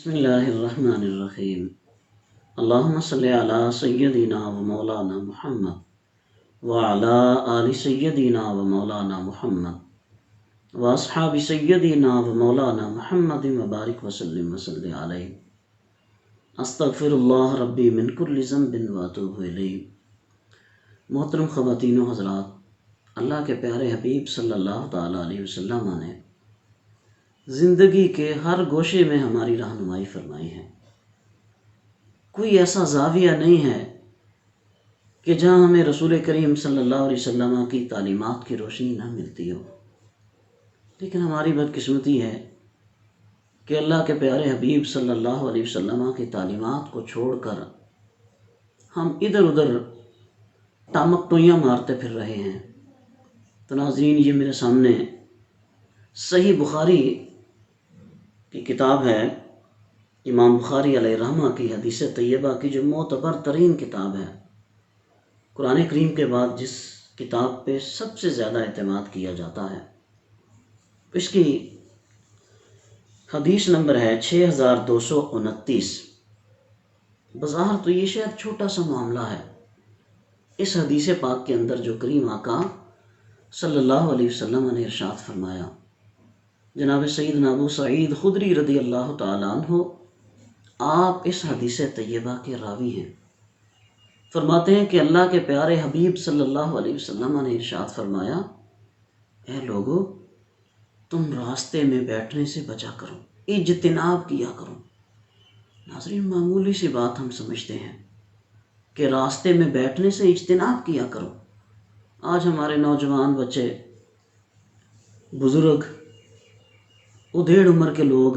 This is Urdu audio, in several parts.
بسم اللہ الرحمن الرحیم۔ اللہم صلی علی سیدنا و مولانا محمد وعلی آل سیدنا و مولانا محمد و اصحاب سیدنا و مولانا محمد مبارک وسلم وصلی علیہ۔ استغفر اللہ ربی من کل ذنب و اتوب الیہ۔ محترم خواتین و حضرات، اللہ کے پیارے حبیب صلی اللہ تعالیٰ علیہ وسلم نے زندگی کے ہر گوشے میں ہماری رہنمائی فرمائی ہے۔ کوئی ایسا زاویہ نہیں ہے کہ جہاں ہمیں رسول کریم صلی اللہ علیہ وسلم کی تعلیمات کی روشنی نہ ملتی ہو، لیکن ہماری بدقسمتی ہے کہ اللہ کے پیارے حبیب صلی اللہ علیہ وسلم کی تعلیمات کو چھوڑ کر ہم ادھر ادھر ٹامک ٹوئیاں مارتے پھر رہے ہیں۔ تو ناظرین، یہ میرے سامنے صحیح بخاری کی کتاب ہے، امام بخاری علیہ رحمہ کی حدیث طیبہ کی جو معتبر ترین کتاب ہے۔ قرآن کریم کے بعد جس کتاب پہ سب سے زیادہ اعتماد کیا جاتا ہے، اس کی حدیث نمبر ہے 6229۔ بظاہر تو یہ شاید چھوٹا سا معاملہ ہے۔ اس حدیث پاک کے اندر جو کریم آقا صلی اللہ علیہ وسلم نے ارشاد فرمایا، جناب سیدنا ابو سعید خدری رضی اللہ تعالیٰ عنہ آپ اس حدیث طیبہ کے راوی ہیں۔ فرماتے ہیں کہ اللہ کے پیارے حبیب صلی اللہ علیہ وسلم نے ارشاد فرمایا، اے لوگو، تم راستے میں بیٹھنے سے بچا کرو، اجتناب کیا کرو۔ ناظرین، معمولی سی بات ہم سمجھتے ہیں کہ راستے میں بیٹھنے سے اجتناب کیا کرو۔ آج ہمارے نوجوان بچے، بزرگ، ادھیڑ عمر کے لوگ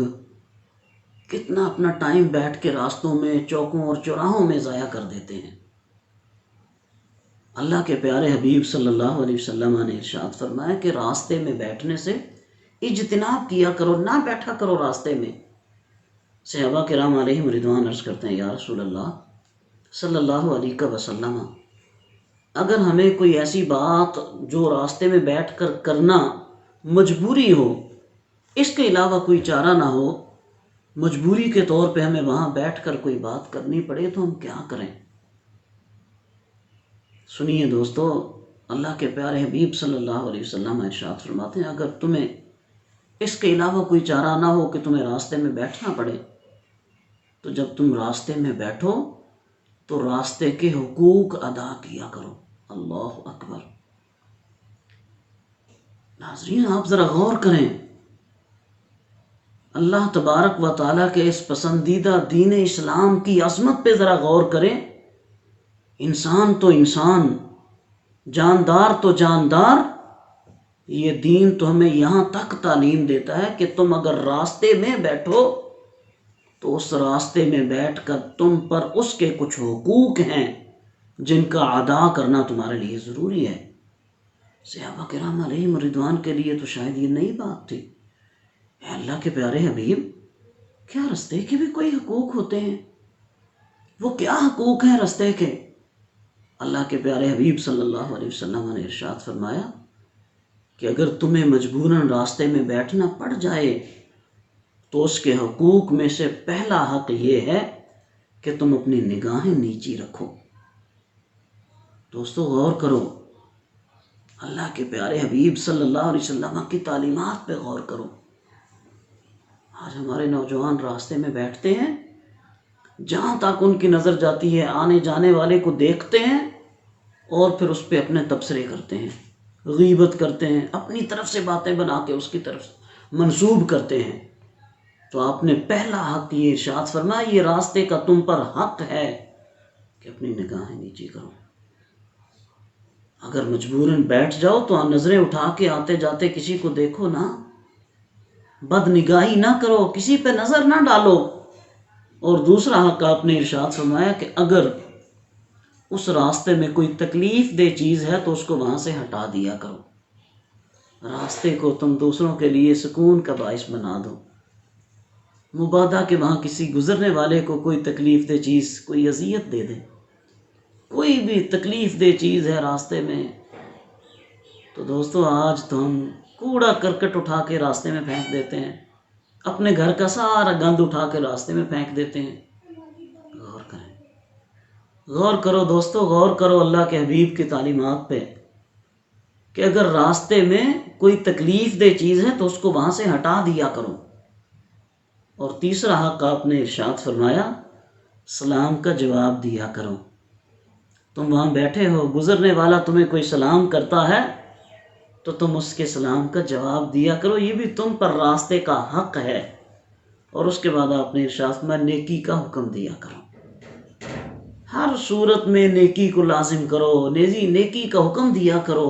کتنا اپنا ٹائم بیٹھ کے راستوں میں، چوکوں اور چوراہوں میں ضائع کر دیتے ہیں۔ اللہ کے پیارے حبیب صلی اللہ علیہ وسلم نے ارشاد فرمایا کہ راستے میں بیٹھنے سے اجتناب کیا کرو، نہ بیٹھا کرو راستے میں۔ صحابہ کرام علیہم رضوان عرض کرتے ہیں، یا رسول اللہ صلی اللہ علیہ وسلم، اگر ہمیں کوئی ایسی بات جو راستے میں بیٹھ کر کرنا مجبوری ہو، اس کے علاوہ کوئی چارہ نہ ہو، مجبوری کے طور پہ ہمیں وہاں بیٹھ کر کوئی بات کرنی پڑے، تو ہم کیا کریں؟ سنیے دوستو، اللہ کے پیارے حبیب صلی اللہ علیہ وسلم ارشاد فرماتے ہیں، اگر تمہیں اس کے علاوہ کوئی چارہ نہ ہو کہ تمہیں راستے میں بیٹھنا پڑے، تو جب تم راستے میں بیٹھو تو راستے کے حقوق ادا کیا کرو۔ اللہ اکبر۔ ناظرین، آپ ذرا غور کریں، اللہ تبارک و تعالیٰ کے اس پسندیدہ دین اسلام کی عظمت پہ ذرا غور کریں۔ انسان تو انسان، جاندار تو جاندار، یہ دین تو ہمیں یہاں تک تعلیم دیتا ہے کہ تم اگر راستے میں بیٹھو تو اس راستے میں بیٹھ کر تم پر اس کے کچھ حقوق ہیں جن کا ادا کرنا تمہارے لیے ضروری ہے۔ صحابہ کرام علیہم رضوان کے لیے تو شاید یہ نئی بات تھی۔ اے اللہ کے پیارے حبیب، کیا راستے کے بھی کوئی حقوق ہوتے ہیں؟ وہ کیا حقوق ہیں راستے کے؟ اللہ کے پیارے حبیب صلی اللہ علیہ وسلم نے ارشاد فرمایا کہ اگر تمہیں مجبوراً راستے میں بیٹھنا پڑ جائے تو اس کے حقوق میں سے پہلا حق یہ ہے کہ تم اپنی نگاہیں نیچی رکھو۔ دوستو، غور کرو، اللہ کے پیارے حبیب صلی اللہ علیہ وسلم کی تعلیمات پہ غور کرو۔ آج ہمارے نوجوان راستے میں بیٹھتے ہیں، جہاں تک ان کی نظر جاتی ہے آنے جانے والے کو دیکھتے ہیں اور پھر اس پہ اپنے تبصرے کرتے ہیں، غیبت کرتے ہیں، اپنی طرف سے باتیں بنا کے اس کی طرف منسوب کرتے ہیں۔ تو آپ نے پہلا حق یہ ارشاد فرمایا، یہ راستے کا تم پر حق ہے کہ اپنی نگاہیں نیچی کرو۔ اگر مجبوراً بیٹھ جاؤ تو نظریں اٹھا کے آتے جاتے کسی کو دیکھو نا، بد نگاہی نہ کرو، کسی پہ نظر نہ ڈالو۔ اور دوسرا حق آپ نے ارشاد فرمایا کہ اگر اس راستے میں کوئی تکلیف دہ چیز ہے تو اس کو وہاں سے ہٹا دیا کرو۔ راستے کو تم دوسروں کے لیے سکون کا باعث بنا دو۔ مبادا کہ وہاں کسی گزرنے والے کو کوئی تکلیف دہ چیز، کوئی اذیت دے دے، کوئی بھی تکلیف دہ چیز ہے راستے میں، تو دوستو آج تو ہم کوڑا کرکٹ اٹھا کے راستے میں پھینک دیتے ہیں، اپنے گھر کا سارا گند اٹھا کے راستے میں پھینک دیتے ہیں۔ غور کریں، غور کرو دوستو، غور کرو اللہ کے حبیب کی تعلیمات پہ کہ اگر راستے میں کوئی تکلیف دہ چیز ہے تو اس کو وہاں سے ہٹا دیا کرو۔ اور تیسرا حق آپ نے ارشاد فرمایا، سلام کا جواب دیا کرو۔ تم وہاں بیٹھے ہو، گزرنے والا تمہیں کوئی سلام کرتا ہے تو تم اس کے سلام کا جواب دیا کرو، یہ بھی تم پر راستے کا حق ہے۔ اور اس کے بعد آپ نے ارشاد میں نیکی کا حکم دیا کرو، ہر صورت میں نیکی کو لازم کرو، نیکی کا حکم دیا کرو،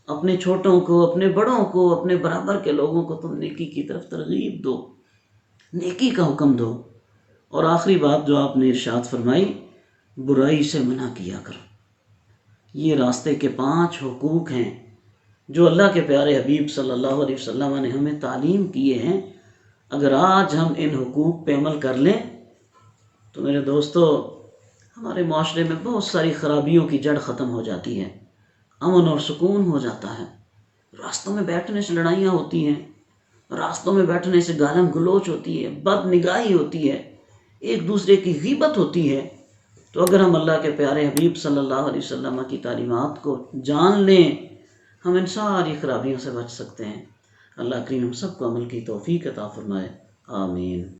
اپنے چھوٹوں کو، اپنے بڑوں کو، اپنے برابر کے لوگوں کو تم نیکی کی طرف ترغیب دو، نیکی کا حکم دو۔ اور آخری بات جو آپ نے ارشاد فرمائی، برائی سے منع کیا کرو۔ یہ راستے کے 5 حقوق ہیں جو اللہ کے پیارے حبیب صلی اللہ علیہ وسلم نے ہمیں تعلیم کیے ہیں۔ اگر آج ہم ان حقوق پہ عمل کر لیں تو میرے دوستو، ہمارے معاشرے میں بہت ساری خرابیوں کی جڑ ختم ہو جاتی ہے، امن اور سکون ہو جاتا ہے۔ راستوں میں بیٹھنے سے لڑائیاں ہوتی ہیں، راستوں میں بیٹھنے سے گالم گلوچ ہوتی ہے، بد نگاہی ہوتی ہے، ایک دوسرے کی غیبت ہوتی ہے۔ تو اگر ہم اللہ کے پیارے حبیب صلی اللہ علیہ وسلم کی تعلیمات کو جان لیں، ہم ان ساری خرابیوں سے بچ سکتے ہیں۔ اللہ کریم ہم سب کو عمل کی توفیق عطا فرمائے، آمین۔